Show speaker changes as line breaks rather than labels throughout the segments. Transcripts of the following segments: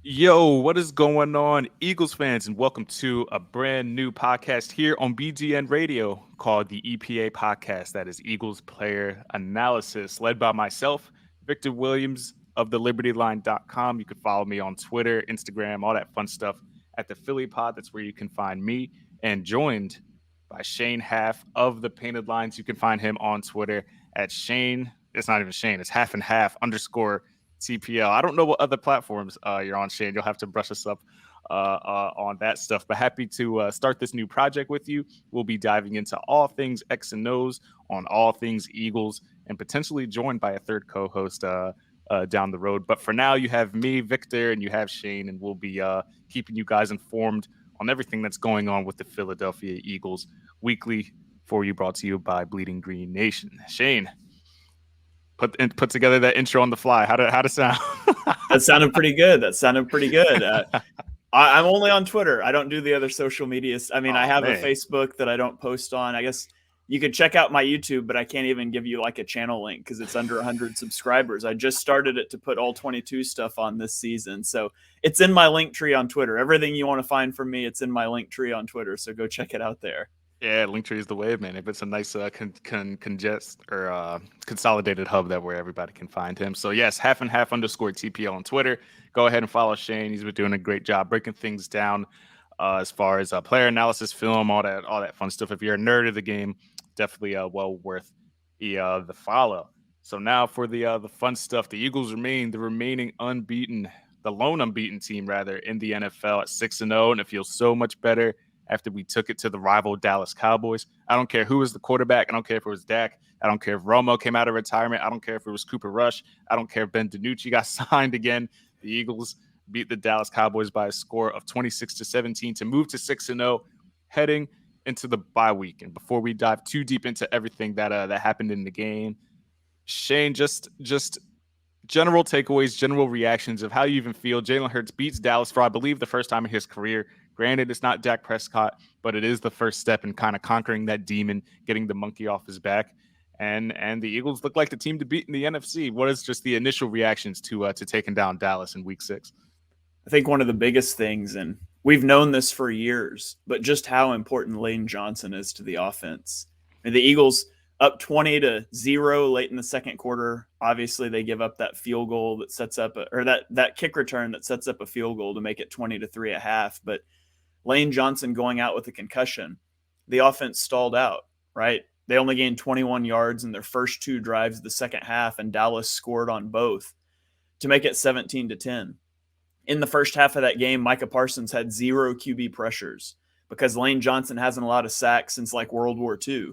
Yo, what is going on, Eagles fans, and welcome to a brand new podcast here on BGN Radio called the EPA Podcast. That is Eagles Player Analysis, led by myself, Victor Williams of the LibertyLine.com. You can follow me on Twitter, Instagram, all that fun stuff at the Philly Pod. That's where you can find me, and joined by Shane Haff of the Painted Lines. You can find him on Twitter at Shane. It's not even Shane, it's half and half underscore TPL. I don't know what other platforms you're on, Shane. You'll have to brush us up on that stuff. But happy to start this new project with you. We'll be diving into all things X and O's on all things Eagles, and potentially joined by a third co-host down the road. But for now, you have me, Victor, and you have Shane, and we'll be keeping you guys informed on everything that's going on with the Philadelphia Eagles weekly. For you, brought to you by Bleeding Green Nation. Shane, put together that intro on the fly. How to sound?
That sounded pretty good. I'm only on Twitter. I don't do the other social medias. I mean, I have a Facebook that I don't post on. I guess you could check out my YouTube, but I can't even give you like a channel link because it's under 100 subscribers. I just started it to put all 22 stuff on this season. So it's in my link tree on Twitter. Everything you want to find from me, it's in my link tree on Twitter. So go check it out there.
Yeah, Linktree is the wave, man. If it's a nice consolidated hub that where everybody can find him. So yes, half and half underscore TPL on Twitter. Go ahead and follow Shane. He's been doing a great job breaking things down as far as player analysis, film, all that fun stuff. If you're a nerd of the game, definitely well worth the follow. So now for the fun stuff, the Eagles remain the lone unbeaten team rather in the NFL at 6-0, and it feels so much better after we took it to the rival Dallas Cowboys. I don't care who was the quarterback. I don't care if it was Dak. I don't care if Romo came out of retirement. I don't care if it was Cooper Rush. I don't care if Ben DiNucci got signed again. The Eagles beat the Dallas Cowboys by a score of 26-17 to move to 6-0, heading into the bye week. And before we dive too deep into everything that happened in the game, Shane, just general takeaways, general reactions of how you even feel. Jalen Hurts beats Dallas for, I believe, the first time in his career. Granted, it's not Dak Prescott, but it is the first step in kind of conquering that demon, getting the monkey off his back. And the Eagles look like the team to beat in the NFC. What is just the initial reactions to taking down Dallas in Week 6?
I think one of the biggest things, and we've known this for years, but just how important Lane Johnson is to the offense. And the Eagles up 20-0 late in the second quarter. Obviously, they give up that field goal that sets up that kick return that sets up a field goal to make it 20-3 at half. But Lane Johnson going out with a concussion, the offense stalled out, right? They only gained 21 yards in their first two drives of the second half, and Dallas scored on both to make it 17-10. In the first half of that game, Micah Parsons had 0 QB pressures because Lane Johnson hasn't allowed a sack since like World War II.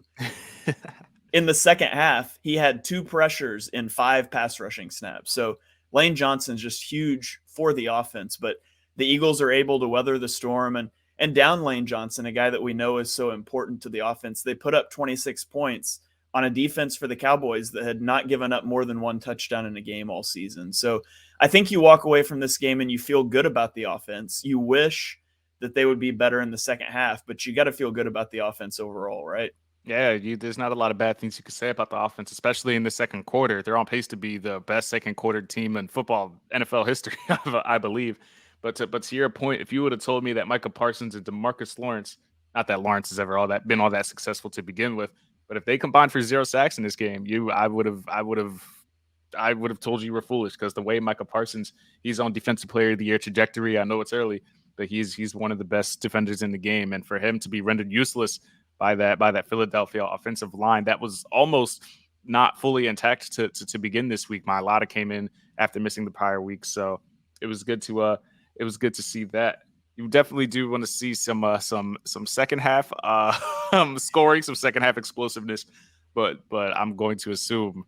In the second half, he had 2 pressures in 5 pass rushing snaps. So Lane Johnson's just huge for the offense, but the Eagles are able to weather the storm and down Lane Johnson, a guy that we know is so important to the offense. They put up 26 points on a defense for the Cowboys that had not given up more than 1 touchdown in a game all season. So I think you walk away from this game and you feel good about the offense. You wish that they would be better in the second half, but you got to feel good about the offense overall, right?
Yeah, there's not a lot of bad things you could say about the offense, especially in the second quarter. They're on pace to be the best second quarter team in football NFL history, I believe. But to your point, if you would have told me that Micah Parsons and DeMarcus Lawrence, not that Lawrence has ever been all that successful to begin with, but if they combined for 0 sacks in this game, I would have told you were foolish, because the way Micah Parsons, he's on Defensive Player of the Year trajectory. I know it's early, but he's one of the best defenders in the game, and for him to be rendered useless by that Philadelphia offensive line that was almost not fully intact to begin this week. Mailata came in after missing the prior week, so it was good to see that. You definitely do want to see some second half scoring, some second half explosiveness, but I'm going to assume,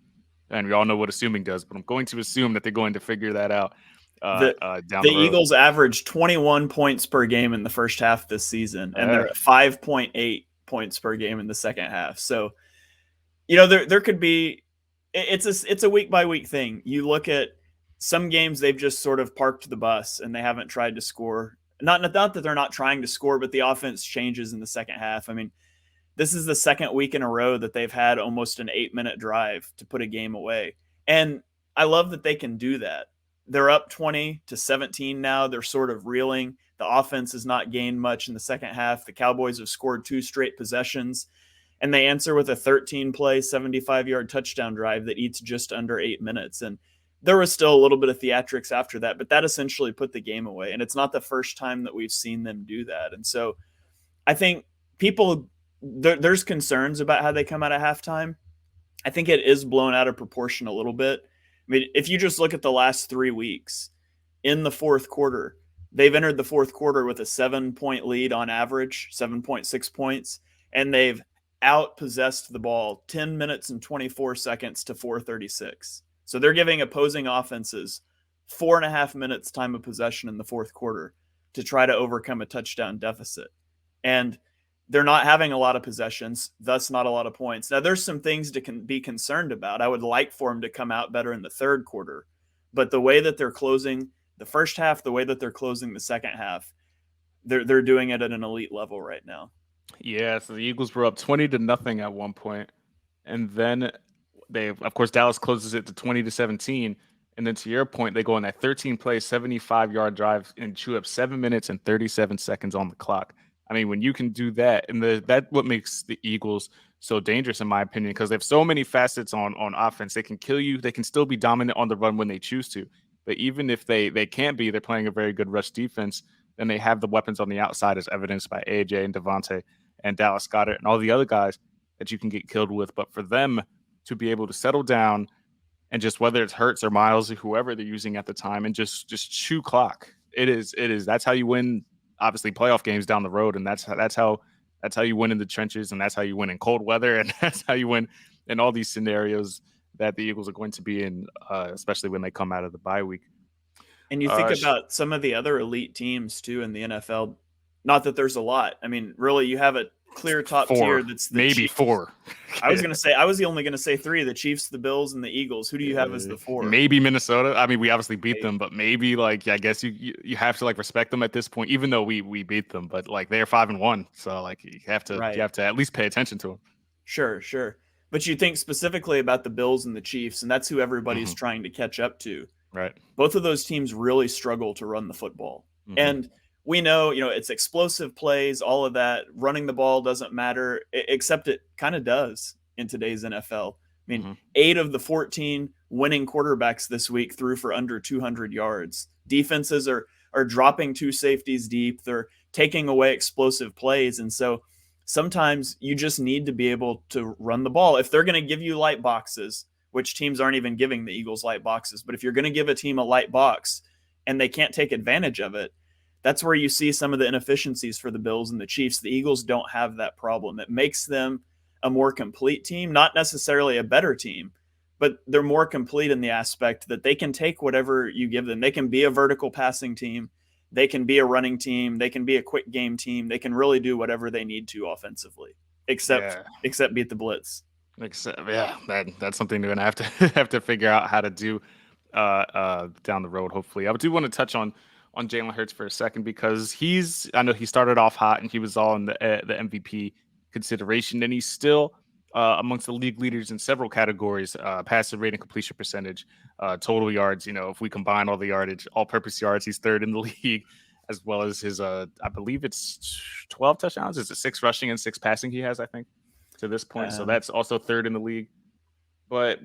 and we all know what assuming does, but I'm going to assume that they're going to figure that out down the road.
Eagles averaged 21 points per game in the first half this season, and they're at 5.8 points per game in the second half. So, there could be, it's a week by week thing. You look at some games, they've just sort of parked the bus and they haven't tried to score. Not that they're not trying to score, but the offense changes in the second half. I mean, this is the second week in a row that they've had almost an 8-minute drive to put a game away. And I love that they can do that. they're up 20-17 now. They're sort of reeling. The offense has not gained much in the second half. The Cowboys have scored 2 straight possessions, and they answer with a 13-play, 75-yard touchdown drive that eats just under 8 minutes. And there was still a little bit of theatrics after that, but that essentially put the game away. And it's not the first time that we've seen them do that. And so I think there's concerns about how they come out of halftime. I think it is blown out of proportion a little bit. I mean, if you just look at the last 3 weeks in the fourth quarter, they've entered the fourth quarter with a 7-point lead on average, 7.6 points, and they've outpossessed the ball 10 minutes and 24 seconds to 4:36. So they're giving opposing offenses 4.5 minutes time of possession in the fourth quarter to try to overcome a touchdown deficit. And they're not having a lot of possessions, thus not a lot of points. Now, there's some things to be concerned about. I would like for them to come out better in the third quarter. But the way that they're closing the first half, the way that they're closing the second half, they're doing it at an elite level right now.
Yeah, so the Eagles were up 20-0 at one point, and then of course, Dallas closes it to 20-17, and then to your point, they go on that 13-play, 75-yard drive and chew up 7 minutes and 37 seconds on the clock. I mean, when you can do that, and that's what makes the Eagles so dangerous, in my opinion, because they have so many facets on offense. They can kill you. They can still be dominant on the run when they choose to. But even if they can't be, they're playing a very good rush defense. Then they have the weapons on the outside, as evidenced by AJ and Devontae and Dallas Goedert and all the other guys that you can get killed with. But for them to be able to settle down and just, whether it's Hurts or Miles or whoever they're using at the time, and just chew clock, that's how you win, obviously, playoff games down the road. And that's how you win in the trenches, and that's how you win in cold weather, and that's how you win in all these scenarios that the Eagles are going to be in, especially when they come out of the bye week.
And you think about some of the other elite teams too in the NFL. Not that there's a lot. I mean, really, you have a clear top tier that's the
maybe
Chiefs.
4.
I was only going to say 3: the Chiefs, the Bills, and the Eagles. Who do you have as the 4?
Maybe Minnesota. I mean, we obviously beat them, but maybe, like, I guess you have to, like, respect them at this point, even though we beat them. But, like, they're 5-1, so, like, you have to at least pay attention to them.
Sure. But you think specifically about the Bills and the Chiefs, and that's who everybody's trying to catch up to.
Right.
Both of those teams really struggle to run the football. And we know, it's explosive plays, all of that. Running the ball doesn't matter, except it kind of does in today's NFL. I mean, 8 of the 14 winning quarterbacks this week threw for under 200 yards. Defenses are dropping 2 safeties deep. They're taking away explosive plays. And so sometimes you just need to be able to run the ball. If they're going to give you light boxes, which teams aren't even giving the Eagles light boxes, but if you're going to give a team a light box and they can't take advantage of it, that's where you see some of the inefficiencies for the Bills and the Chiefs. The Eagles don't have that problem. It makes them a more complete team, not necessarily a better team, but they're more complete in the aspect that they can take whatever you give them. They can be a vertical passing team. They can be a running team. They can be a quick game team. They can really do whatever they need to offensively, except beat the blitz.
That's something they're gonna have to figure out how to do down the road. Hopefully, I do want to touch on Jalen Hurts for a second, because I know he started off hot and he was all in the MVP consideration, and he's still amongst the league leaders in several categories: passer rating, completion percentage, total yards. If we combine all the yardage, all-purpose yards, he's 3rd in the league, as well as his I believe it's 12 touchdowns. Is it 6 rushing and 6 passing he has, I think, to this point? So that's also 3rd in the league. But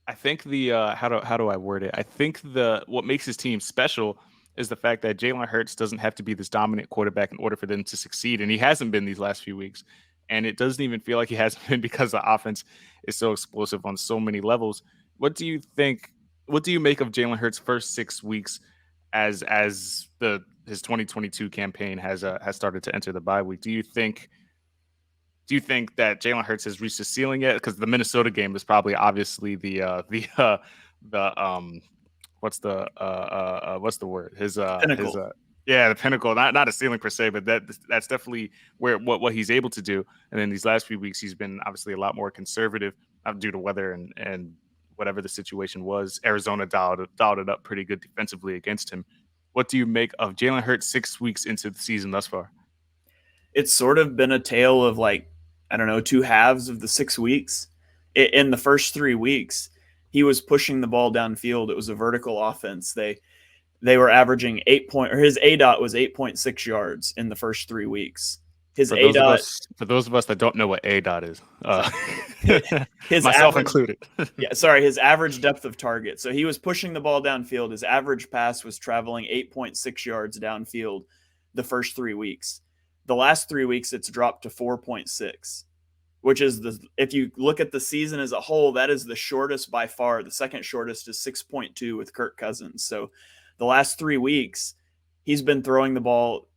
I think how do I word it? I think what makes his team special is the fact that Jalen Hurts doesn't have to be this dominant quarterback in order for them to succeed, and he hasn't been these last few weeks. And it doesn't even feel like he hasn't been, because the offense is so explosive on so many levels. What do you think? What do you make of Jalen Hurts' first 6 weeks as his 2022 campaign has started to enter the bye week? Do you think that Jalen Hurts has reached the ceiling yet? Because the Minnesota game is probably obviously the what's the word?
Pinnacle.
The pinnacle. Not a ceiling per se, but that's definitely where what he's able to do. And then these last few weeks, he's been obviously a lot more conservative due to weather and whatever the situation was. Arizona dialed it up pretty good defensively against him. What do you make of Jalen Hurts 6 weeks into the season thus far?
It's sort of been a tale of, like, I don't know, 2 halves of the 6 weeks. In the first 3 weeks, he was pushing the ball downfield. It was a vertical offense. They were averaging his ADOT was 8.6 yards in the first 3 weeks. His
For those of us that don't know what ADOT is,
his
myself
average,
included.
his average depth of target. So he was pushing the ball downfield. His average pass was traveling 8.6 yards downfield the first 3 weeks. The last 3 weeks, it's dropped to 4.6, which is if you look at the season as a whole, that is the shortest by far. The second shortest is 6.2 with Kirk Cousins. So the last 3 weeks, he's been throwing the ball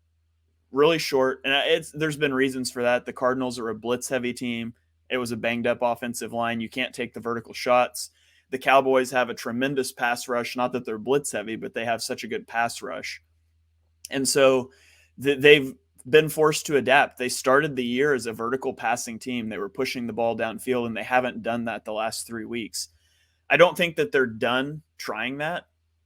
really short. And there's been reasons for that. The Cardinals are a blitz heavy team. It was a banged up offensive line. You can't take the vertical shots. The Cowboys have a tremendous pass rush. Not that they're blitz heavy, but they have such a good pass rush. And so they've been forced to adapt. They started the year as a vertical passing team. They were pushing the ball downfield, and they haven't done that the last 3 weeks. I don't think that they're done trying that.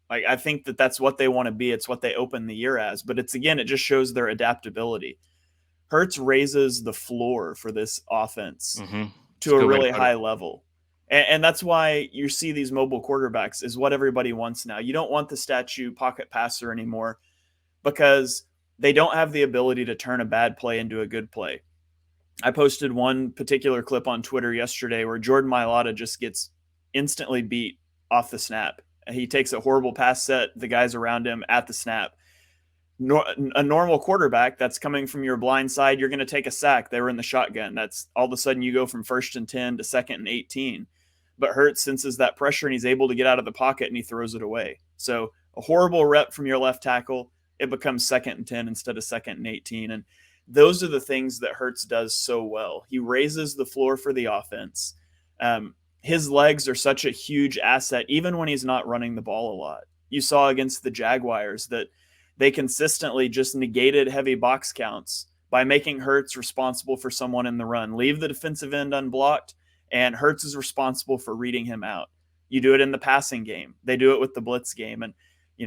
Like, I think that that's what they want to be. It's what they open the year as. But it just shows their adaptability. Hurts raises the floor for this offense to a really high level. And that's why you see these mobile quarterbacks is what everybody wants now. You don't want the statue pocket passer anymore because they don't have the ability to turn a bad play into a good play. I posted one particular clip on Twitter yesterday where Jordan Mailata just gets instantly beat off the snap. He takes a horrible pass set, the guys around him at the snap. A normal quarterback that's coming from your blind side, you're going to take a sack. They were in the shotgun. That's all of a sudden you go from 1st and 10 to 2nd and 18. But Hurts senses that pressure and he's able to get out of the pocket and he throws it away. So a horrible rep from your left tackle, it becomes 2nd and 10 instead of 2nd and 18. And those are the things that Hurts does so well. He raises the floor for the offense. His legs are such a huge asset, even when he's not running the ball a lot. You saw against the Jaguars that they consistently just negated heavy box counts by making Hurts responsible for someone in the run. Leave the defensive end unblocked, and Hurts is responsible for reading him out. You do it in the passing game. They do it with the blitz game. And,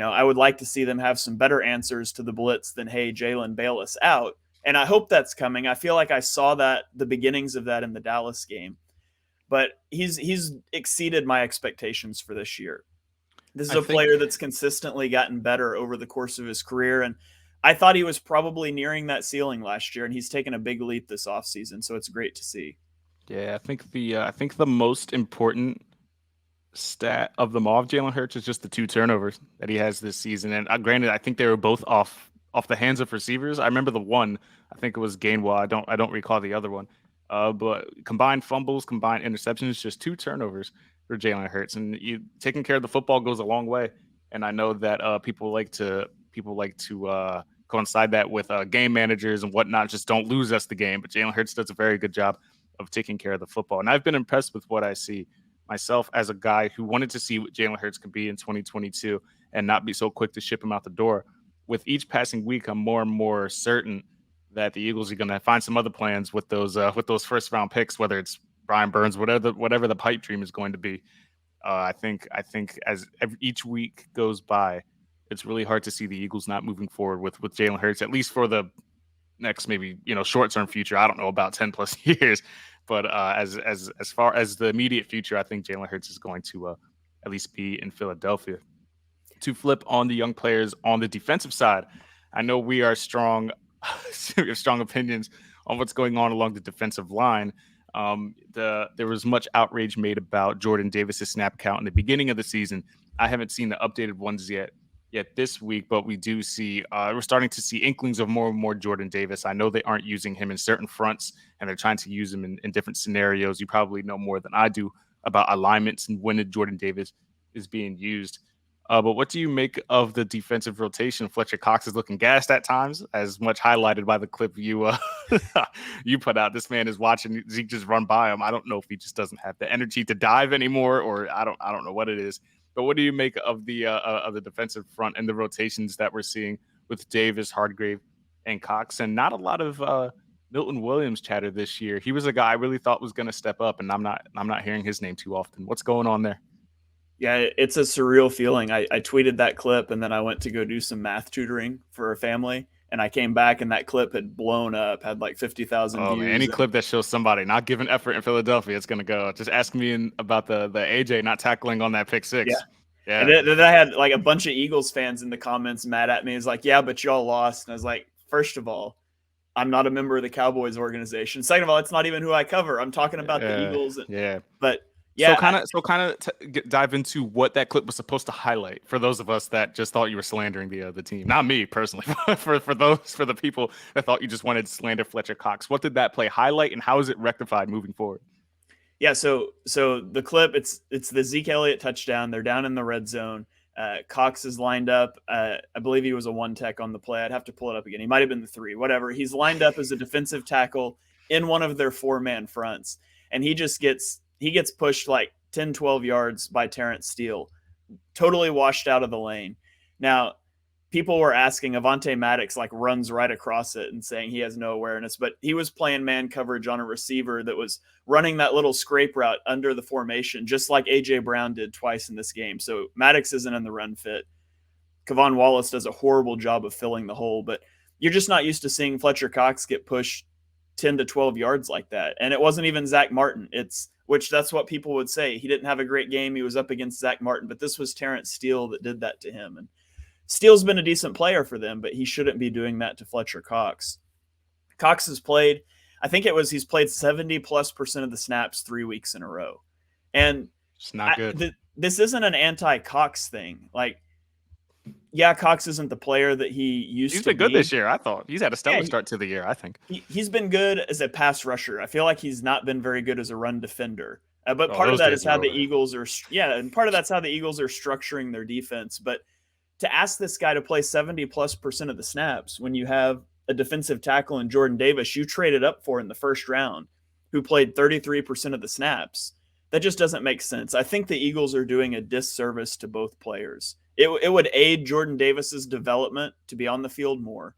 I would like to see them have some better answers to the blitz than, hey, Jalen, bail us out. And I hope that's coming. I feel like I saw the beginnings of that in the Dallas game. But he's exceeded my expectations for this year. This is a player that's consistently gotten better over the course of his career. And I thought he was probably nearing that ceiling last year, and he's taken a big leap this offseason. So it's great to see.
Yeah, I think the most important stat of them all of Jalen Hurts is just the 2 turnovers that he has this season. And granted, I think they were both off the hands of receivers. I remember the one, I think it was Gainwell. I don't recall the other one. But combined fumbles, combined interceptions, just 2 turnovers for Jalen Hurts, and taking care of the football goes a long way. And I know that people like to coincide that with game managers and whatnot. Just don't lose us the game. But Jalen Hurts does a very good job of taking care of the football, and I've been impressed with what I see myself as a guy who wanted to see what Jalen Hurts could be in 2022 and not be so quick to ship him out the door. With each passing week, I'm more and more certain that the Eagles are going to find some other plans with those first round picks, whether it's Brian Burns, whatever the pipe dream is going to be. I think as each week goes by, it's really hard to see the Eagles not moving forward with Jalen Hurts, at least for the next maybe short term future. I don't know about 10 plus years, but as far as the immediate future, I think Jalen Hurts is going to at least be in Philadelphia. To flip on the young players on the defensive side, I know we are strong. We have strong opinions on what's going on along the defensive line. There was much outrage made about Jordan Davis's snap count in the beginning of the season. I haven't seen the updated ones yet this week, but we do see we're starting to see inklings of more and more Jordan Davis. I know they aren't using him in certain fronts, and they're trying to use him in different scenarios. You probably know more than I do about alignments and when Jordan Davis is being used. But what do you make of the defensive rotation? Fletcher Cox is looking gassed at times, as much highlighted by the clip you you put out. This man is watching Zeke just run by him. I don't know if he just doesn't have the energy to dive anymore, or I don't know what it is. But what do you make of the defensive front and the rotations that we're seeing with Davis, Hargrave, and Cox? And not a lot of Milton Williams chatter this year. He was a guy I really thought was going to step up, and I'm not hearing his name too often. What's going on there?
Yeah, it's a surreal feeling. I tweeted that clip, and then I went to go do some math tutoring for a family, And I came back and that clip had blown up, had like 50,000
Oh
views.
man, any clip that shows somebody not giving effort in Philadelphia, it's gonna go. Just ask me about the AJ not tackling on that pick six.
Yeah. And then I had like a bunch of Eagles fans in the comments mad at me. It's like, yeah, but y'all lost. And I was like, first of all, I'm not a member of the Cowboys organization. Second of all, it's not even who I cover. I'm talking about the Eagles. But yeah.
Dive into what that clip was supposed to highlight for those of us that just thought you were slandering the team. Not me personally, for the people that thought you just wanted to slander Fletcher Cox. What did that play highlight, and how is it rectified moving forward?
Yeah, so the clip, it's the Zeke Elliott touchdown. They're down in the red zone. Cox is lined up. I believe he was a one tech on the play. I'd have to pull it up again. He might have been the three, whatever. He's lined up as a defensive tackle in one of their 4-man fronts, and he gets pushed like 10, 12 yards by Terrence Steele, totally washed out of the lane. Now, people were asking, Avonte Maddox like runs right across it and saying he has no awareness, but he was playing man coverage on a receiver that was running that little scrape route under the formation, just like AJ Brown did twice in this game. So Maddox isn't in the run fit. Kevon Wallace does a horrible job of filling the hole, but you're just not used to seeing Fletcher Cox get pushed 10 to 12 yards like that. And it wasn't even Zach Martin. Which that's what people would say. He didn't have a great game. He was up against Zach Martin, but this was Terrence Steele that did that to him. And Steele's been a decent player for them, but he shouldn't be doing that to Fletcher Cox. Cox has played, he's played 70+% of the snaps 3 weeks in a row. And
it's not good.
This isn't an anti-Cox thing. Like, yeah, Cox isn't the player that he used to be.
He's been good this year, I thought. He's had a stellar start to the year, I think.
He's been good as a pass rusher. I feel like he's not been very good as a run defender. But part of that is how the Eagles are and part of that's how the Eagles are structuring their defense. But to ask this guy to play 70+% of the snaps when you have a defensive tackle in Jordan Davis you traded up for in the first round, who played 33% of the snaps, that just doesn't make sense. I think the Eagles are doing a disservice to both players. It would aid Jordan Davis's development to be on the field more.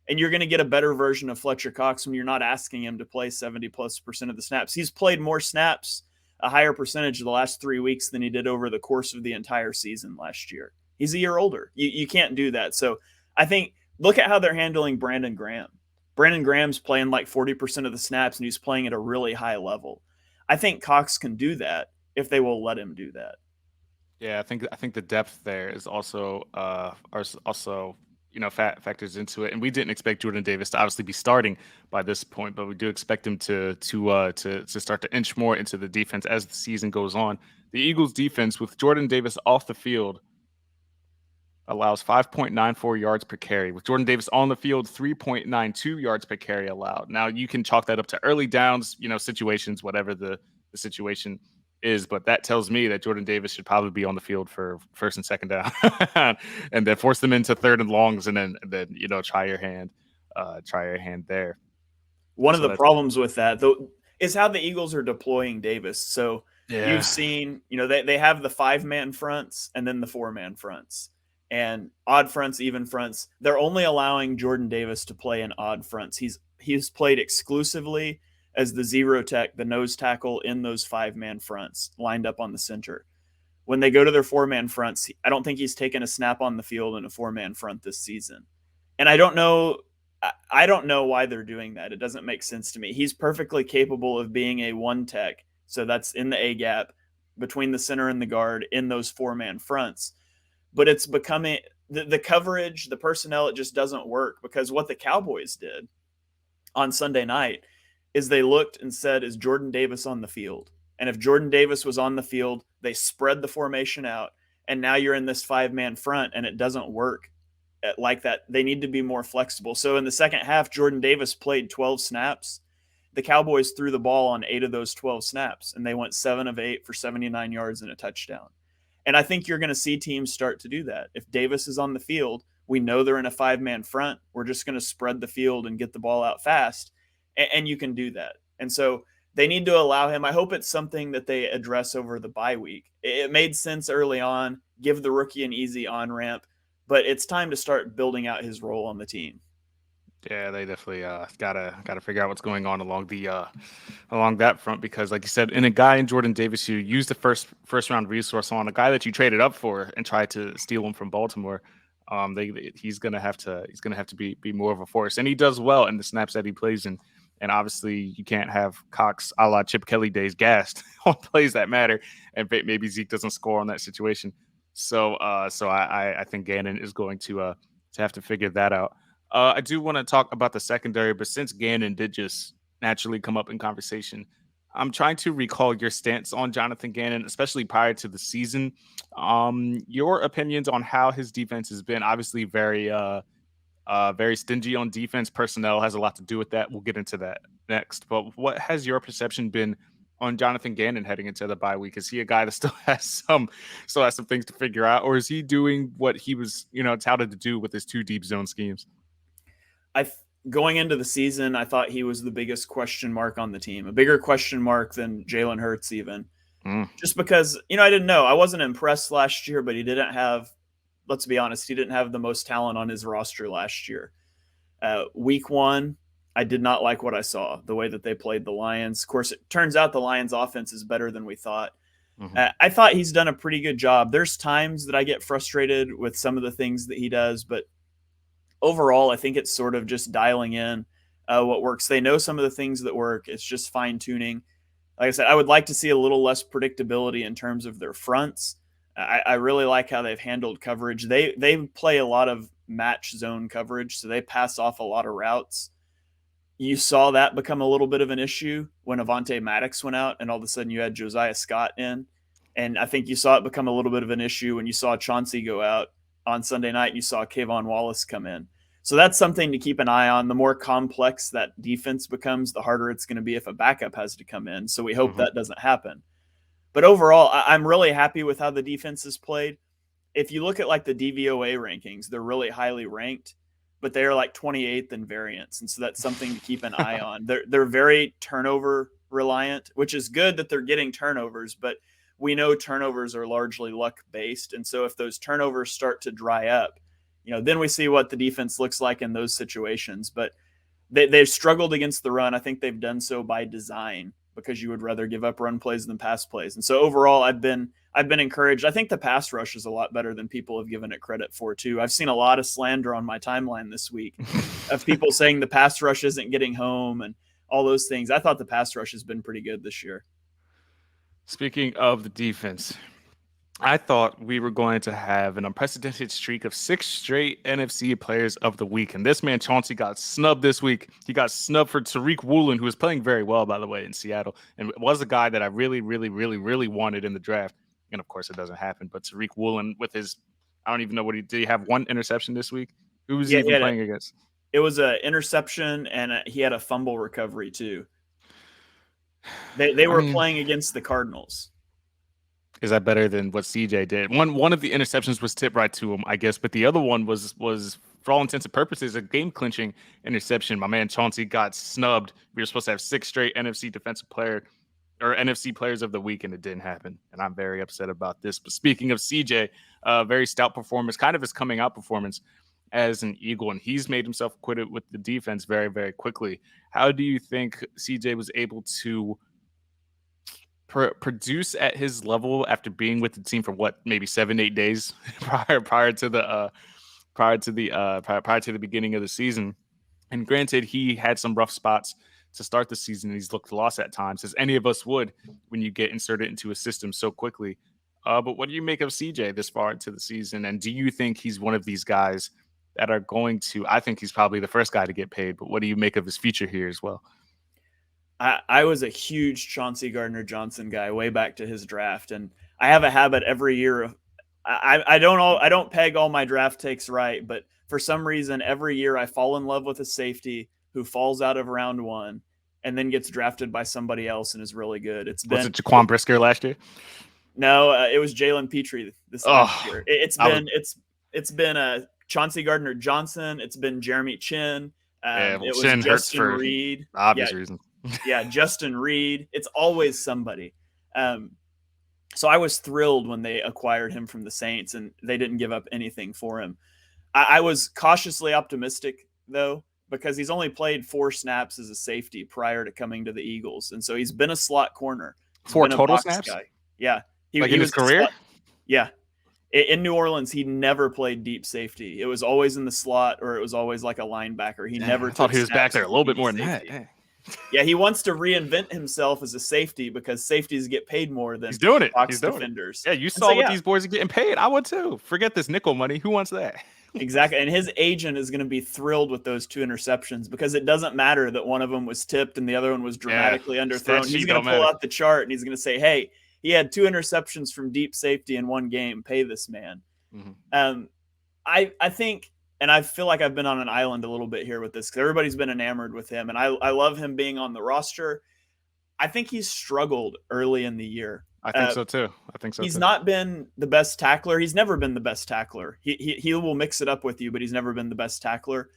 And you're going to get a better version of Fletcher Cox when you're not asking him to play 70+% of the snaps. He's played more snaps, a higher percentage of the last 3 weeks than he did over the course of the entire season last year. He's a year older. You can't do that. So I think look at how they're handling Brandon Graham. Brandon Graham's playing like 40% of the snaps, and he's playing at a really high level. I think Cox can do that if they will let him do that.
Yeah, I think the depth there is also factors into it. And we didn't expect Jordan Davis to obviously be starting by this point, but we do expect him to start to inch more into the defense as the season goes on. The Eagles defense with Jordan Davis off the field allows 5.94 yards per carry. With Jordan Davis on the field, 3.92 yards per carry allowed. Now you can chalk that up to early downs, situations, whatever the situation is, but that tells me that Jordan Davis should probably be on the field for first and second down and then force them into third and longs and then try your hand there.
One of the problems with that though is how the Eagles are deploying Davis. So you've seen, they have the 5-man fronts and then the 4-man fronts. And odd fronts, even fronts. They're only allowing Jordan Davis to play in odd fronts. He's played exclusively as the zero tech, the nose tackle in those 5-man fronts lined up on the center. When they go to their 4-man fronts, I don't think he's taken a snap on the field in a 4-man front this season. And I don't know why they're doing that. It doesn't make sense to me. He's perfectly capable of being a one tech. So that's in the A gap between the center and the guard in those 4-man fronts. But it's becoming the coverage, the personnel, it just doesn't work, because what the Cowboys did on Sunday night is they looked and said, is Jordan Davis on the field? And if Jordan Davis was on the field, they spread the formation out. And now you're in this 5-man front and it doesn't work like that. They need to be more flexible. So in the second half, Jordan Davis played 12 snaps. The Cowboys threw the ball on 8 of those 12 snaps, and they went 7 of 8 for 79 yards and a touchdown. And I think you're going to see teams start to do that. If Davis is on the field, we know they're in a 5-man front. We're just going to spread the field and get the ball out fast. And you can do that. And so they need to allow him. I hope it's something that they address over the bye week. It made sense early on, give the rookie an easy on-ramp, but it's time to start building out his role on the team.
Yeah, they definitely gotta figure out what's going on along that front, because, like you said, in a guy in Jordan Davis, you used the first round resource on a guy that you traded up for and tried to steal him from Baltimore. He's gonna have to be more of a force, and he does well in the snaps that he plays in. And obviously, you can't have Cox a la Chip Kelly days gassed on plays that matter, and maybe Zeke doesn't score on that situation. So I think Gannon is going to have to figure that out. I do want to talk about the secondary, but since Gannon did just naturally come up in conversation, I'm trying to recall your stance on Jonathan Gannon, especially prior to the season. Your opinions on how his defense has been. Obviously, very stingy on defense. Personnel has a lot to do with that. We'll get into that next. But what has your perception been on Jonathan Gannon heading into the bye week? Is he a guy that still has some things to figure out, or is he doing what he was, touted to do with his 2 deep zone schemes?
Going into the season, I thought he was the biggest question mark on the team, a bigger question mark than Jalen Hurts even. Just because, I didn't know. I wasn't impressed last year, but he didn't have, let's be honest, he didn't have the most talent on his roster last year. Week 1, I did not like what I saw, the way that they played the Lions. Of course, it turns out the Lions offense is better than we thought. I thought he's done a pretty good job. There's times that I get frustrated with some of the things that he does, but overall, I think it's sort of just dialing in what works. They know some of the things that work. It's just fine tuning. Like I said, I would like to see a little less predictability in terms of their fronts. I really like how they've handled coverage. They play a lot of match zone coverage, so they pass off a lot of routes. You saw that become a little bit of an issue when Avonte Maddox went out, and all of a sudden you had Josiah Scott in. And I think you saw it become a little bit of an issue when you saw Chauncey go out on Sunday night and you saw Kayvon Wallace come in. So that's something to keep an eye on. The more complex that defense becomes, the harder it's going to be if a backup has to come in. So we hope that doesn't happen. But overall, I'm really happy with how the defense is played. If you look at like the DVOA rankings, they're really highly ranked, but they're like 28th in variance. And so that's something to keep an eye on. They're very turnover reliant, which is good that they're getting turnovers, but we know turnovers are largely luck based. And so if those turnovers start to dry up, then we see what the defense looks like in those situations. But they've struggled against the run. I think they've done so by design, because you would rather give up run plays than pass plays. And so overall, I've been encouraged. I think the pass rush is a lot better than people have given it credit for too. I've seen a lot of slander on my timeline this week of people saying the pass rush isn't getting home and all those things. I thought the pass rush has been pretty good this year.
Speaking of the defense, I thought we were going to have an unprecedented streak of 6 straight NFC Players of the Week. And this man, Chauncey, got snubbed this week. He got snubbed for Tariq Woolen, who was playing very well, by the way, in Seattle, and was a guy that I really, really, really, really wanted in the draft. And, of course, it doesn't happen. But Tariq Woolen with his – I don't even know what he – did he have 1 interception this week? Who was he even playing against?
It was an interception, and he had a fumble recovery too. They were playing against the Cardinals.
Is that better than what CJ did? One of the interceptions was tipped right to him, I guess, but the other one was for all intents and purposes a game clinching interception. My man Chauncey got snubbed. We were supposed to have 6 straight NFC Players of the Week, and it didn't happen. And I'm very upset about this. But speaking of CJ, very stout performance, kind of his coming out performance as an Eagle, and he's made himself acquainted with the defense very, very quickly. How do you think CJ was able to produce at his level after being with the team for maybe 7-8 days prior to the beginning of the season? And granted, he had some rough spots to start the season, and he's looked lost at times, as any of us would when you get inserted into a system so quickly. But what do you make of CJ this far into the season? And do you think he's one of these guys that are going to – I think he's probably the first guy to get paid, but what do you make of his future here as well?
I was a huge Chauncey Gardner-Johnson guy way back to his draft, and I have a habit every year of I don't peg all my draft takes right, but for some reason every year I fall in love with a safety who falls out of round 1 and then gets drafted by somebody else and is really good. Was
it Jaquan Brisker last year?
No, it was Jalen Petrie this last year. It's been Chauncey Gardner-Johnson. It's been Jeremy Chin. It was
Chin
Justin Reed.
Obvious reasons.
Yeah, Justin Reed. It's always somebody. So I was thrilled when they acquired him from the Saints, and they didn't give up anything for him. I was cautiously optimistic, though, because he's only played 4 snaps as a safety prior to coming to the Eagles. And so he's been a slot corner.
4 total snaps?
Guy. Yeah.
In his career?
Yeah. In New Orleans, he never played deep safety. It was always in the slot, or it was always like a linebacker. He never
I thought
took
he was back
snaps
there a
as
little bit
deep
more than
safety.
that. Dang.
Yeah, he wants to reinvent himself as a safety because safeties get paid more than
He's doing it.
box
He's doing
defenders.
it. Yeah, you
And
saw
so,
what these boys are getting paid. I would too. Forget this nickel money. Who wants that?
exactly. And his agent is going to be thrilled with those 2 interceptions because it doesn't matter that one of them was tipped and the other one was dramatically underthrown. He's going to pull out the chart and he's going to say, hey, he had 2 interceptions from deep safety in one game. Pay this man. Mm-hmm. I think, and I feel like I've been on an island a little bit here with this because everybody's been enamored with him. And I love him being on the roster. I think he's struggled early in the year.
I think so too.
He's not been the best tackler. He's never been the best tackler. He will mix it up with you, but he's never been the best tackler.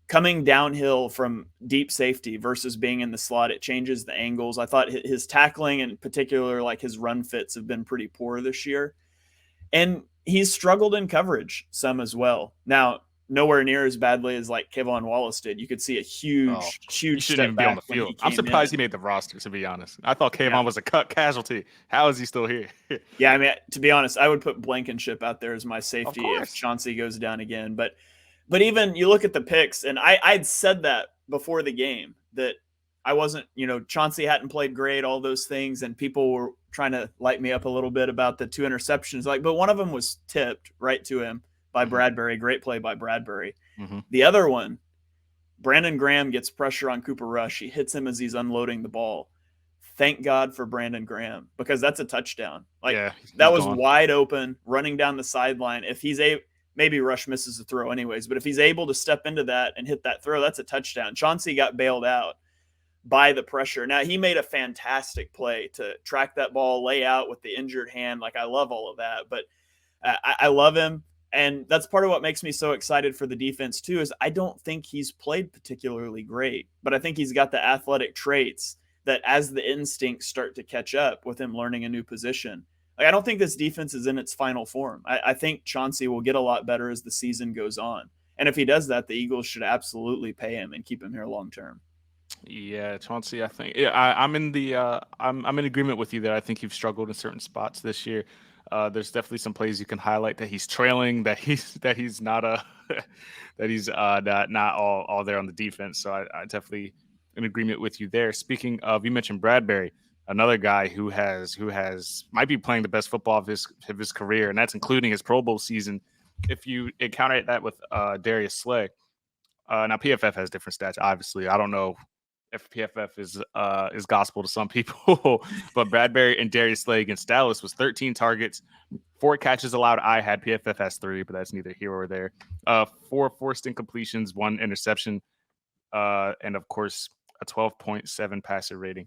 Coming downhill from deep safety versus being in the slot, it changes the angles. I thought his tackling, in particular, like his run fits, have been pretty poor this year. And he's struggled in coverage some as well. Now, nowhere near as badly as like Kevon Wallace did. You could see a huge step back on the field.
I'm surprised he made the roster, to be honest. I thought Kevon was a cut casualty. How is he still here?
Yeah, I mean, to be honest, I would put Blankenship out there as my safety if Chauncey goes down again. But even you look at the picks, and I'd said that before the game that I wasn't, Chauncey hadn't played great, all those things, and people were trying to light me up a little bit about the 2 interceptions. But one of them was tipped right to him by Bradberry. Great play by Bradberry. Mm-hmm. The other one, Brandon Graham gets pressure on Cooper Rush. He hits him as he's unloading the ball. Thank God for Brandon Graham, because that's a touchdown. That was wide open, running down the sideline. If he's maybe Rush misses the throw anyways, but if he's able to step into that and hit that throw, that's a touchdown. Chauncey got bailed out by the pressure. Now, he made a fantastic play to track that ball, lay out with the injured hand. I love all of that, but I love him. And that's part of what makes me so excited for the defense too, is I don't think he's played particularly great, but I think he's got the athletic traits that as the instincts start to catch up with him learning a new position. I don't think this defense is in its final form. I think Chauncey will get a lot better as the season goes on. And if he does that, the Eagles should absolutely pay him and keep him here long-term.
Yeah, Chauncey, I think I'm in agreement with you there. I think you've struggled in certain spots this year. There's definitely some plays you can highlight that he's trailing, that he's not not all there on the defense. So I definitely in agreement with you there. Speaking of, you mentioned Bradberry, another guy who might be playing the best football of his career, and that's including his Pro Bowl season. If you encounter that with Darius Slay, now PFF has different stats. Obviously, I don't know if PFF is gospel to some people, but Bradberry and Darius Slay against Dallas was 13 targets, 4 catches allowed. I had PFF has 3, but that's neither here or there. 4 forced incompletions, 1 interception, and of course a 12.7 passer rating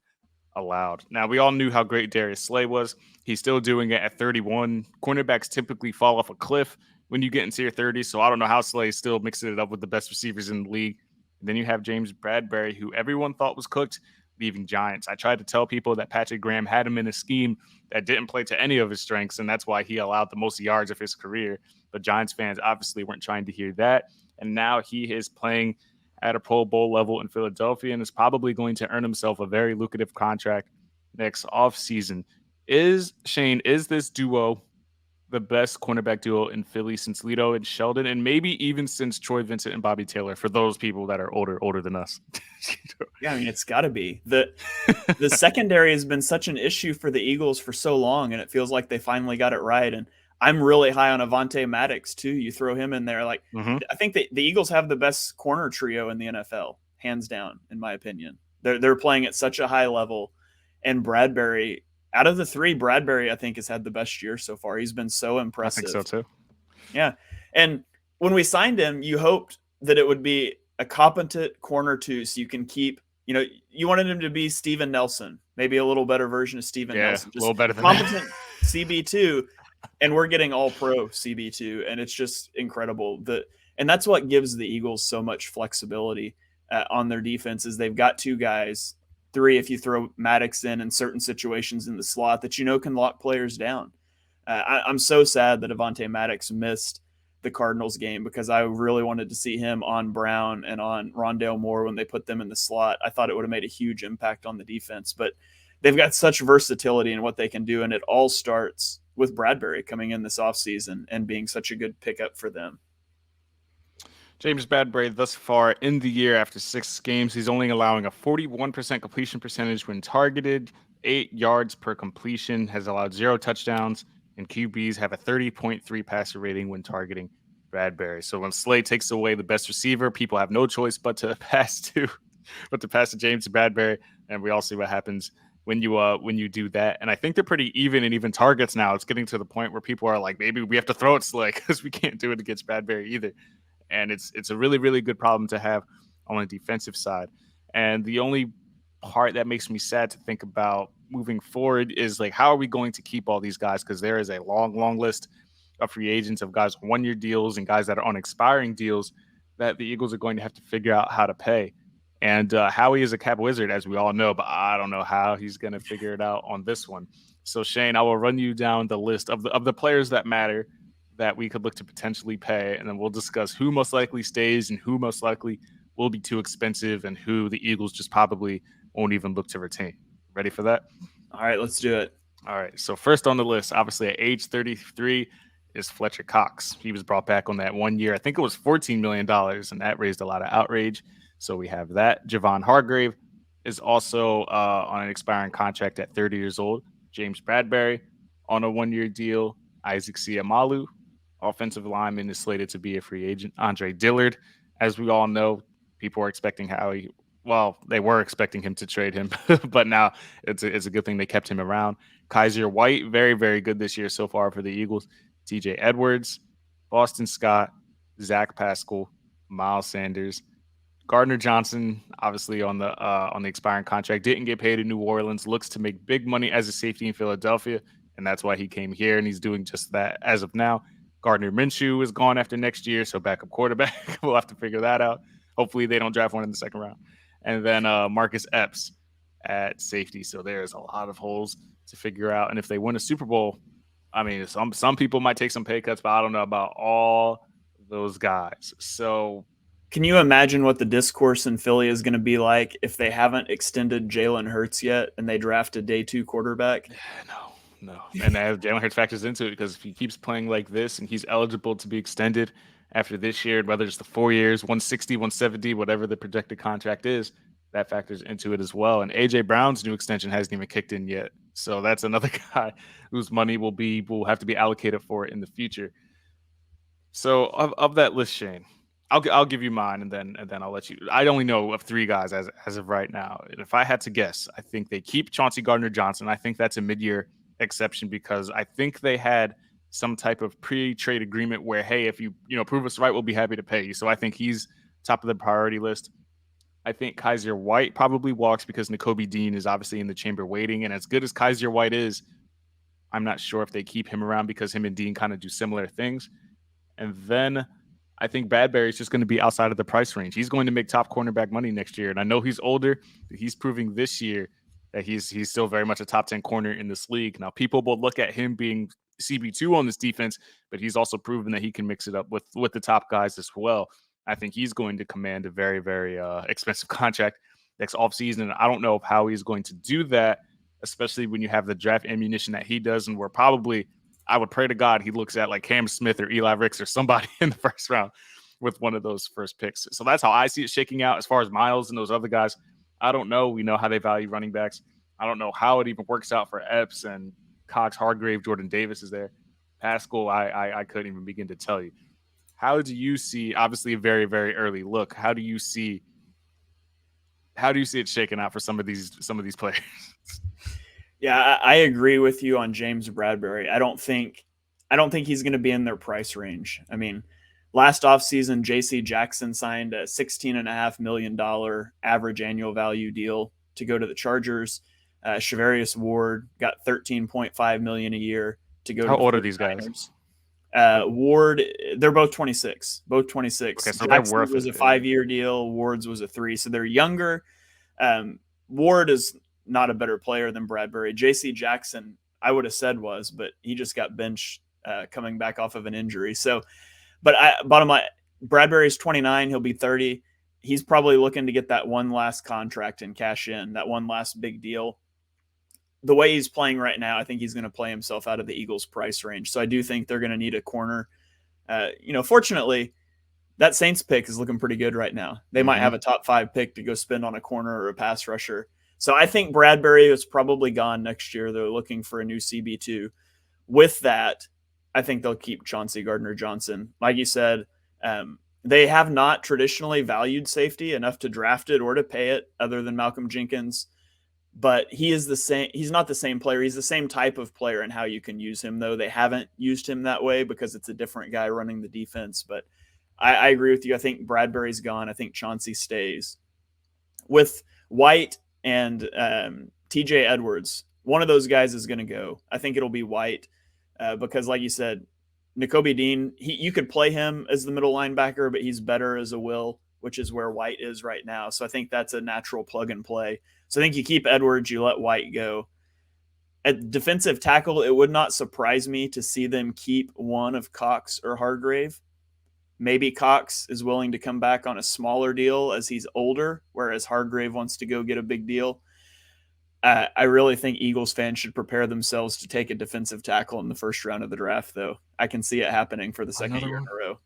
allowed. Now, we all knew how great Darius Slay was. He's still doing it at 31. Cornerbacks typically fall off a cliff when you get into your 30s, so I don't know how Slay still mixing it up with the best receivers in the league. And then you have James Bradberry, who everyone thought was cooked, leaving Giants. I tried to tell people that Patrick Graham had him in a scheme that didn't play to any of his strengths, and that's why he allowed the most yards of his career. But Giants fans obviously weren't trying to hear that. And now he is playing at a Pro Bowl level in Philadelphia and is probably going to earn himself a very lucrative contract next offseason. Is this duo the best cornerback duo in Philly since Lito and Sheldon, and maybe even since Troy Vincent and Bobby Taylor, for those people that are older than us?
Yeah, I mean, it's got to be. The secondary has been such an issue for the Eagles for so long, and it feels like they finally got it right. And I'm really high on Avonte Maddox, too. You throw him in there. I think the Eagles have the best corner trio in the NFL, hands down, in my opinion. They're playing at such a high level, and Bradberry – out of the 3, Bradberry, I think, has had the best year so far. He's been so impressive.
I think so, too.
Yeah. And when we signed him, you hoped that it would be a competent corner, too, so you can keep, you wanted him to be Steven Nelson, maybe a little better version of Steven Nelson.
Just a little better than
competent CB2, and we're getting all-pro CB2, and it's just incredible. And that's what gives the Eagles so much flexibility on their defense is they've got 2 guys, 3 if you throw Maddox in certain situations in the slot that can lock players down. I'm so sad that Avonte Maddox missed the Cardinals game because I really wanted to see him on Brown and on Rondale Moore when they put them in the slot. I thought it would have made a huge impact on the defense, but they've got such versatility in what they can do, and it all starts with Bradberry coming in this offseason and being such a good pickup for them.
James Bradberry thus far in the year after 6 games, he's only allowing a 41% completion percentage when targeted, 8 yards per completion, has allowed 0 touchdowns, and QBs have a 30.3 passer rating when targeting Bradberry. So when Slay takes away the best receiver, people have no choice but to pass to James Bradberry, and we all see what happens when you do that. And I think they're pretty even targets now. It's getting to the point where people are like, maybe we have to throw it Slay because we can't do it against Bradberry either. And it's a really, really good problem to have on the defensive side. And the only part that makes me sad to think about moving forward is like, how are we going to keep all these guys? Because there is a long list of free agents, of guys on 1-year deals and guys that are on expiring deals that the Eagles are going to have to figure out how to pay. And Howie is a cap wizard, as we all know, but I don't know how he's going to figure it out on this one. So Shane, I will run you down the list of the players that matter that we could look to potentially pay, and then we'll discuss who most likely stays and who most likely will be too expensive and who the Eagles just probably won't even look to retain. Ready for that?
All right, let's do it.
All right, so first on the list, obviously at age 33, is Fletcher Cox. He was brought back on that 1 year. I think it was $14 million, and that raised a lot of outrage. So we have that. Javon Hargrave is also on an expiring contract at 30 years old. James Bradberry on a 1-year deal. Isaac Siamalu, offensive lineman, is slated to be a free agent. Andre Dillard, as we all know, people are expecting they were expecting him to trade him, but now it's a good thing they kept him around. Kaiser White, very, very good this year so far for the Eagles. TJ Edwards, Boston Scott, Zach Pascal, Miles Sanders, Gardner Johnson, obviously on the expiring contract, didn't get paid in New Orleans, looks to make big money as a safety in Philadelphia, and that's why he came here, and he's doing just that as of now. Gardner Minshew is gone after next year, so backup quarterback. We'll have to figure that out. Hopefully they don't draft one in the second round. And then Marcus Epps at safety. So there's a lot of holes to figure out. And if they win a Super Bowl, I mean, some people might take some pay cuts, but I don't know about all those guys. So
can you imagine what the discourse in Philly is going to be like if they haven't extended Jalen Hurts yet and they draft a day 2 quarterback?
No. And Jalen Hurts factors into it because if he keeps playing like this and he's eligible to be extended after this year, whether it's the 4 years, 160, 170, whatever the projected contract is, that factors into it as well. And A.J. Brown's new extension hasn't even kicked in yet. So that's another guy whose money will have to be allocated for it in the future. So of that list, Shane, I'll give you mine and then I'll let you. I only know of 3 guys as of right now. And if I had to guess, I think they keep Chauncey Gardner-Johnson. I think that's a mid-year exception because I think they had some type of pre-trade agreement where, hey, if you prove us right, we'll be happy to pay you. So I think he's top of the priority list. I think Kaiser White probably walks because Nakobe Dean is obviously in the chamber waiting. And as good as Kaiser White is, I'm not sure if they keep him around because him and Dean kind of do similar things. And then I think Bradberry is just going to be outside of the price range. He's going to make top cornerback money next year. And I know he's older, but he's proving this year that he's still very much a top 10 corner in this league. Now, people will look at him being CB2 on this defense, but he's also proven that he can mix it up with the top guys as well. I think he's going to command a very, very expensive contract next offseason. And I don't know how he's going to do that, especially when you have the draft ammunition that he does. And we're probably, I would pray to God, he looks at like Cam Smith or Eli Ricks or somebody in the first round with one of those first picks. So that's how I see it shaking out. As far as Miles and those other guys, I don't know. We know how they value running backs. I don't know how it even works out for Epps and Cox, Hargrave, Jordan Davis is there. Pascal, I couldn't even begin to tell you. How do you see, obviously a very, very early look, how do you see it shaking out for some of these players?
Yeah, I agree with you on James Bradberry. I don't think he's going to be in their price range. I mean, last offseason, J.C. Jackson signed a $16.5 million average annual value deal to go to the Chargers. Shavarius Ward got $13.5 million a year to go.
How
to
old are these guys?
Ward, they're both 26. Both 26.
Okay, so
Jackson
they're worth
was
it.
a 5-year deal. Ward's was a 3. So they're younger. Ward is not a better player than Bradberry. J.C. Jackson, I would have said was, but he just got benched coming back off of an injury. So, but bottom line, Bradberry's 29. He'll be 30. He's probably looking to get that one last contract and cash in, that one last big deal. the way he's playing right now, I think he's going to play himself out of the Eagles' price range. So I do think they're going to need a corner. Fortunately, that Saints pick is looking pretty good right now. They might have a top 5 pick to go spend on a corner or a pass rusher. So I think Bradberry is probably gone next year. They're looking for a new CB2. With that, I think they'll keep Chauncey Gardner-Johnson. Like you said, they have not traditionally valued safety enough to draft it or to pay it other than Malcolm Jenkins. But he is the same. He's not the same player. He's the same type of player and how you can use him, though. They haven't used him that way because it's a different guy running the defense. But I agree with you. I think Bradberry's gone. I think Chauncey stays. With White and TJ Edwards, one of those guys is going to go. I think it'll be White because, like you said, Nakobe Dean, you could play him as the middle linebacker, but he's better as a will, which is where White is right now. So I think that's a natural plug and play. So I think you keep Edwards, you let White go. At defensive tackle, it would not surprise me to see them keep one of Cox or Hargrave. Maybe Cox is willing to come back on a smaller deal as he's older, whereas Hargrave wants to go get a big deal. I really think Eagles fans should prepare themselves to take a defensive tackle in the first round of the draft, though. I can see it happening for the second year in a row.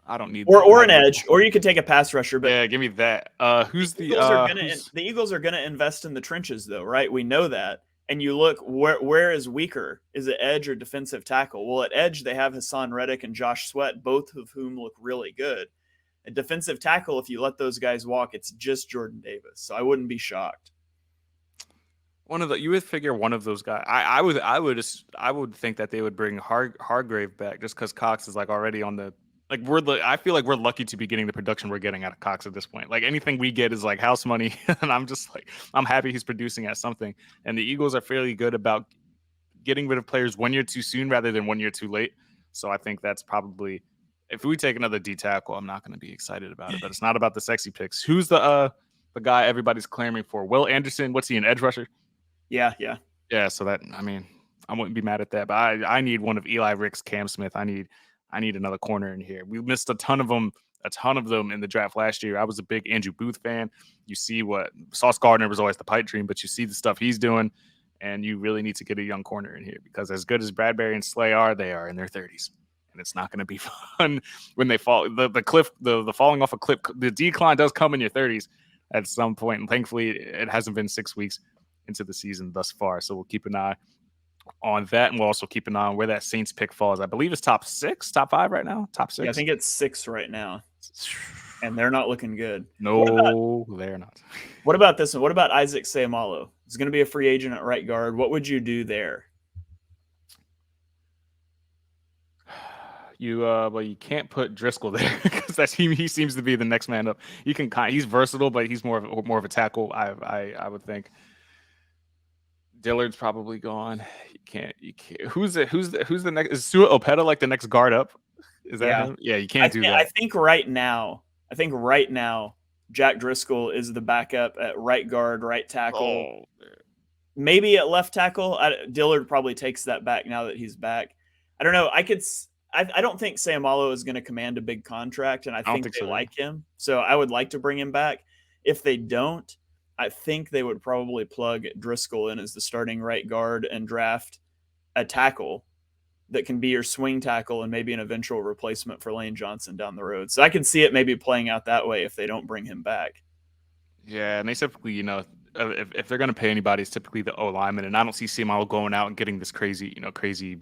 I don't need
or an edge, or you could take a pass rusher. But
yeah, give me that.
The Eagles are gonna invest in the trenches, though, right? We know that. And you look where is weaker? Is it edge or defensive tackle? Well, at edge they have Hassan Reddick and Josh Sweat, both of whom look really good. At defensive tackle, if you let those guys walk, it's just Jordan Davis. So I wouldn't be shocked.
You would figure one of those guys. I would think that they would bring Hargrave back just because Cox is like already on the. I feel like we're lucky to be getting the production we're getting out of Cox at this point. Like anything we get is like house money, and I'm happy he's producing at something. And the Eagles are fairly good about getting rid of players 1 year too soon rather than 1 year too late. So I think that's probably, if we take another D tackle, I'm not going to be excited about it. But it's not about the sexy picks. Who's the guy everybody's clamoring for? Will Anderson? What's he, an edge rusher?
Yeah.
So that, I wouldn't be mad at that. But I need one of Eli Ricks, Cam Smith. I need another corner in here. We missed a ton of them in the draft last year. I was a big Andrew Booth fan. You see what Sauce Gardner was always the pipe dream, but you see the stuff he's doing, and you really need to get a young corner in here because as good as Bradberry and Slay are, they are in their 30s, and it's not going to be fun when they fall. The falling off a cliff, the decline does come in your 30s at some point, and thankfully it hasn't been 6 weeks into the season thus far. So we'll keep an eye on that, and we'll also keep an eye on where that Saints pick falls. I believe it's top 5 right now. Top 6.
Yeah, I think it's 6 right now, and they're not looking good.
No, they're not.
What about this one? What about Isaac Seumalo? He's going to be a free agent at right guard. What would you do there?
You can't put Driscoll there because he seems to be the next man up. He's versatile, but he's more of a tackle. I would think. Dillard's probably gone. You can't. Who's the next? Is Sua Opeta like the next guard up? Is that him? Yeah, you can't do that.
I think right now, Jack Driscoll is the backup at right guard, right tackle. Maybe at left tackle. Dillard probably takes that back now that he's back. I don't know. I don't think Seumalo is going to command a big contract, and I think they like him. So I would like to bring him back. If they don't, I think they would probably plug Driscoll in as the starting right guard and draft a tackle that can be your swing tackle and maybe an eventual replacement for Lane Johnson down the road. So I can see it maybe playing out that way if they don't bring him back.
Yeah, and they typically, if they're going to pay anybody, it's typically the O lineman, and I don't see Seumalo going out and getting this crazy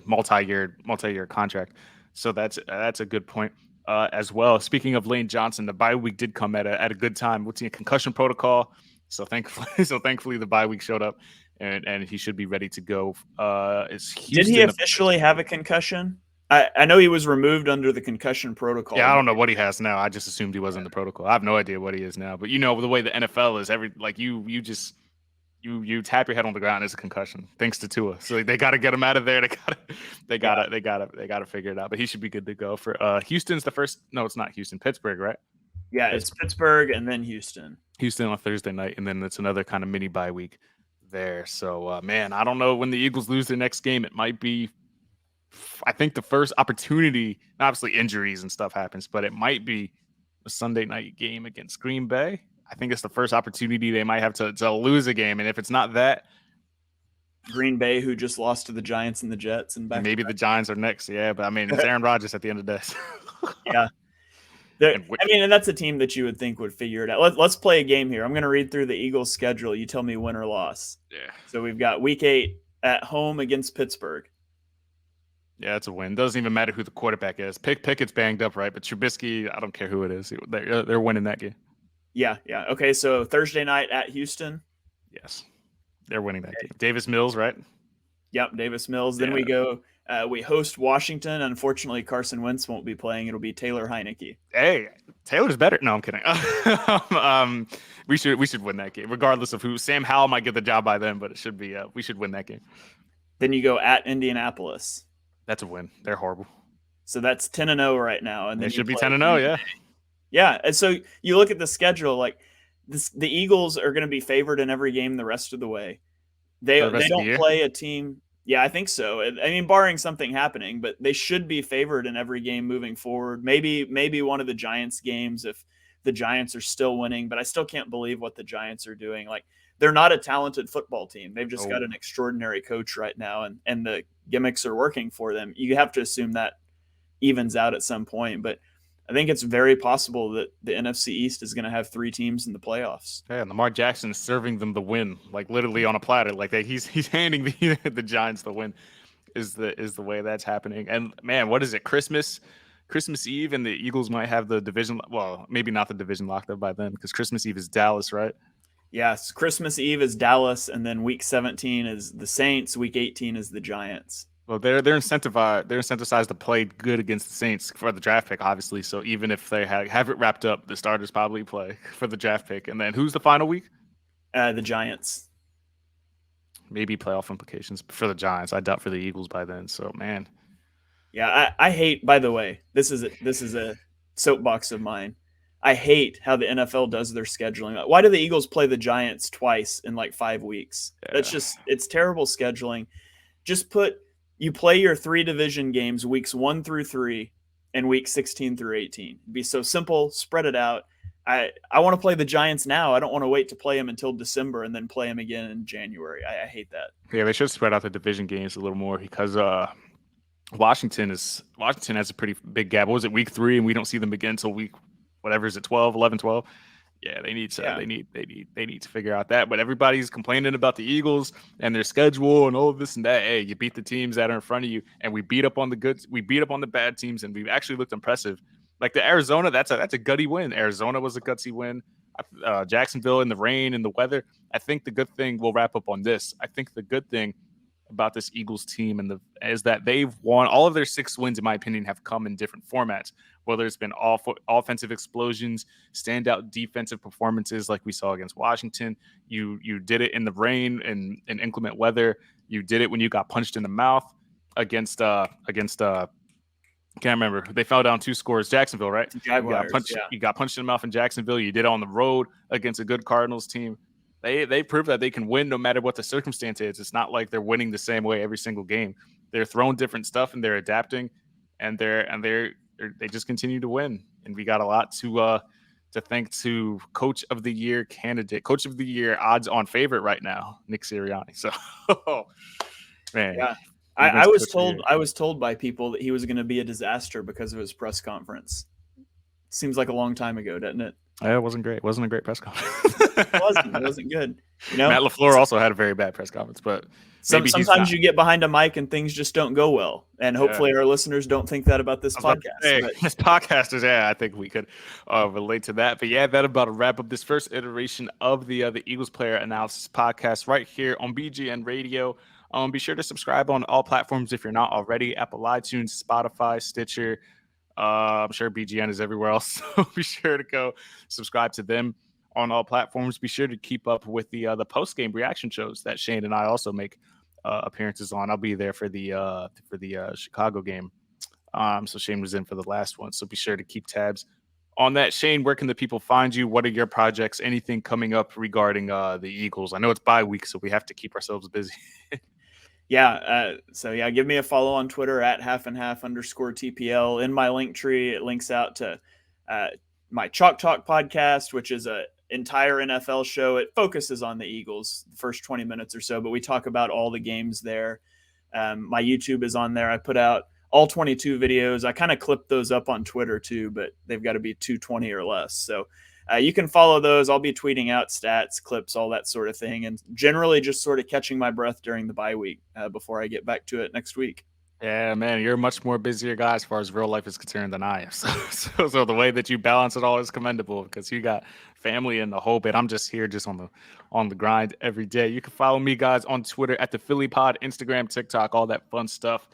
multi-year contract. So that's a good point as well. Speaking of Lane Johnson, the bye week did come at a good time. What's the concussion protocol? So thankfully the bye week showed up, and he should be ready to go.
Did he officially have a concussion? I know he was removed under the concussion protocol.
Yeah, I don't know what he has now. I just assumed he was in the protocol. I have no idea what he is now. But the way the NFL is, you tap your head on the ground, it's a concussion. Thanks to Tua. So they got to get him out of there. They got to figure it out. But he should be good to go for Houston's the first. No, it's not Houston. Pittsburgh, right?
Yeah, it's Pittsburgh and then Houston.
Houston on Thursday night, and then it's another kind of mini bye week there. So, man, I don't know when the Eagles lose their next game. It might be, I think, the first opportunity. Obviously, injuries and stuff happens, but it might be a Sunday night game against Green Bay. I think it's the first opportunity they might have to lose a game, and if it's not that,
Green Bay, who just lost to the Giants and the Jets, and back.
Maybe the Giants are next. Yeah, but I mean, it's Aaron Rodgers at the end of the day.
Yeah. And that's a team that you would think would figure it out. Let's play a game here. I'm going to read through the Eagles' schedule. You tell me win or loss.
Yeah.
So we've got Week 8 at home against Pittsburgh.
Yeah, it's a win. Doesn't even matter who the quarterback is. Pickett's banged up, right? But Trubisky, I don't care who it is. They're winning that game.
Yeah. Okay, so Thursday night at Houston.
Yes, they're winning that game. Davis Mills, right?
Yep, Davis Mills. Then we go. We host Washington. Unfortunately, Carson Wentz won't be playing. It'll be Taylor Heineke.
Hey, Taylor's better. No, I'm kidding. We should win that game, regardless of who. Sam Howell might get the job by then, but it should be. We should win that game.
Then you go at Indianapolis.
That's a win. They're horrible.
So that's 10-0 right now, and
they should be 10-0. Yeah.
Yeah, and so you look at the schedule. Like the Eagles are going to be favored in every game the rest of the way. They don't play a team. Yeah, I think so. I mean, barring something happening, but they should be favored in every game moving forward. Maybe one of the Giants games if the Giants are still winning, but I still can't believe what the Giants are doing. Like, they're not a talented football team. They've just got an extraordinary coach right now, and the gimmicks are working for them. You have to assume that evens out at some point, but I think it's very possible that the NFC East is going to have 3 teams in the playoffs.
Yeah, and Lamar Jackson is serving them the win, like literally on a platter. Like he's handing the Giants the win. Is the way that's happening. And man, what is it? Christmas Eve, and the Eagles might have the division. Well, maybe not the division locked up by then, because Christmas Eve is Dallas, right?
Yes, Christmas Eve is Dallas, and then Week 17 is the Saints. Week 18 is the Giants.
Well, they're incentivized. They're incentivized to play good against the Saints for the draft pick, obviously. So even if they have it wrapped up, the starters probably play for the draft pick. And then who's the final week?
The Giants.
Maybe playoff implications for the Giants. I doubt for the Eagles by then. So man,
yeah, I hate. By the way, this is a soapbox of mine. I hate how the NFL does their scheduling. Why do the Eagles play the Giants twice in like 5 weeks? Yeah. It's terrible scheduling. Just you play your 3 division games weeks 1 through 3 and week 16 through 18. It'd be so simple, spread it out. I want to play the Giants now. I don't want to wait to play them until December and then play them again in January. I hate that.
Yeah, they should spread out the division games a little more, because Washington has a pretty big gap. What was it, week 3, and we don't see them again until week, whatever is it, 12, 11, 12? Yeah, they need to figure out that. But everybody's complaining about the Eagles and their schedule and all of this and that. Hey, you beat the teams that are in front of you, and we beat up on the good. We beat up on the bad teams, and we've actually looked impressive. Like the Arizona, that's a gutty win. Arizona was a gutsy win. Jacksonville in the rain and the weather. I think the good thing, we'll wrap up on this. I think the good thing about this Eagles team is that they've won all of their 6 wins, in my opinion, have come in different formats. Whether it's been offensive explosions, standout defensive performances like we saw against Washington. You did it in the rain and in inclement weather. You did it when you got punched in the mouth against can't remember. They fell down 2 scores. Jacksonville, right? You got punched in the mouth in Jacksonville. You did it on the road against a good Cardinals team. They prove that they can win no matter what the circumstance is. It's not like they're winning the same way every single game. They're throwing different stuff and they're adapting, and they just continue to win. And we got a lot to thank to Coach of the Year candidate, Coach of the Year odds-on favorite right now, Nick Sirianni. So, man,
yeah. I was told by people that he was going to be a disaster because of his press conference. Seems like a long time ago, doesn't it?
Yeah, it wasn't great. It wasn't a great press conference.
It wasn't good. You know?
Matt LaFleur also had a very bad press conference, but
sometimes you get behind a mic and things just don't go well. And hopefully our listeners don't think that about this podcast.
As podcasters, I think we could relate to that. But yeah, that about to wrap up this first iteration of the Eagles Player Analysis Podcast right here on BGN Radio. Be sure to subscribe on all platforms if you're not already: Apple, iTunes, Spotify, Stitcher. I'm sure BGN is everywhere else, so be sure to go subscribe to them on all platforms. Be sure to keep up with the post-game reaction shows that Shane and I also make appearances on. I'll be there for the Chicago game. So Shane was in for the last one, so be sure to keep tabs on that. Shane, where can the people find you? What are your projects? Anything coming up regarding the Eagles? I know it's bye week, so we have to keep ourselves busy.
So give me a follow on Twitter at @halfandhalf_TPL. In my link tree, it links out to my Chalk Talk podcast, which is a entire NFL show. It focuses on the Eagles the first 20 minutes or so, but we talk about all the games there. My YouTube is on there. I put out all 22 videos. I kind of clip those up on Twitter too, but they've got to be 220 or less. So you can follow those. I'll be tweeting out stats, clips, all that sort of thing, and generally just sort of catching my breath during the bye week before I get back to it next week.
Yeah, man, you're a much more busier guy as far as real life is concerned than I am. So the way that you balance it all is commendable because you got family and the whole bit. I'm just here just on the grind every day. You can follow me, guys, on Twitter at the Philly Pod, Instagram, TikTok, all that fun stuff.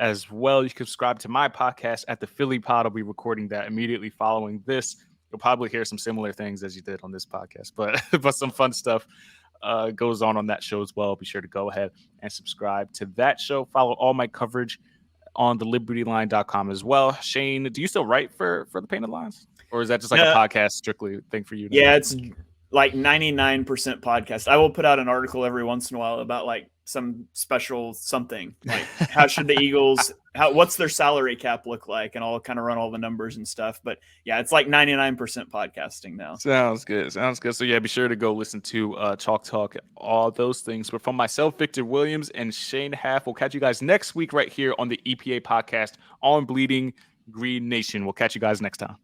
As well, you can subscribe to my podcast at the Philly Pod. I'll be recording that immediately following this. You'll probably hear some similar things as you did on this podcast, but some fun stuff goes on that show as well. Be sure to go ahead and subscribe to that show. Follow all my coverage on thelibertyline.com as well. Shane, do you still write for the Painted Lines? Or is that just like a podcast strictly thing for you now?
Yeah, it's like 99% podcast. I will put out an article every once in a while about like some special something, like how should the Eagles, what's their salary cap look like, and I'll kind of run all the numbers and stuff. But yeah, it's like 99% podcasting now.
Sounds good. So yeah, be sure to go listen to Chalk Talk, all those things. But from myself, Victor Williams, and Shane Haff, we'll catch you guys next week right here on the EPA Podcast on Bleeding Green Nation. We'll catch you guys next time.